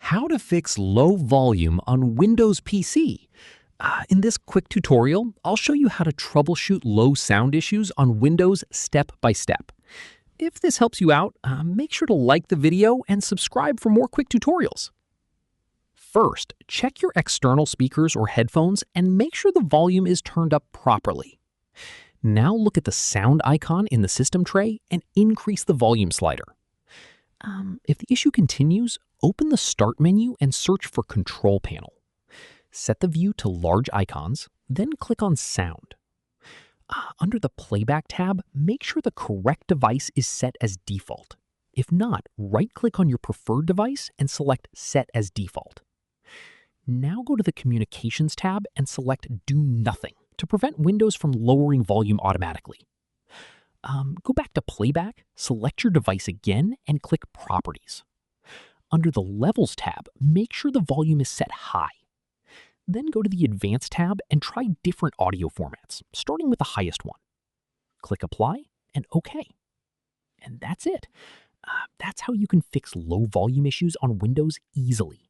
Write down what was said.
How to fix low volume on Windows PC. In this quick tutorial, I'll show you how to troubleshoot low sound issues on Windows step by step. If this helps you out, make sure to like the video and subscribe for more quick tutorials. First, check your external speakers or headphones and make sure the volume is turned up properly. Now look at the sound icon in the system tray and increase the volume slider. If the issue continues, open the Start menu and search for Control Panel. Set the view to large icons, then click on Sound. Under the Playback tab, make sure the correct device is set as default. If not, right-click on your preferred device and select Set as Default. Now go to the Communications tab and select Do Nothing to prevent Windows from lowering volume automatically. Go back to Playback, select your device again, and click Properties. Under the Levels tab, make sure the volume is set high. Then go to the Advanced tab and try different audio formats, starting with the highest one. Click Apply and OK. And that's it. That's how you can fix low volume issues on Windows easily.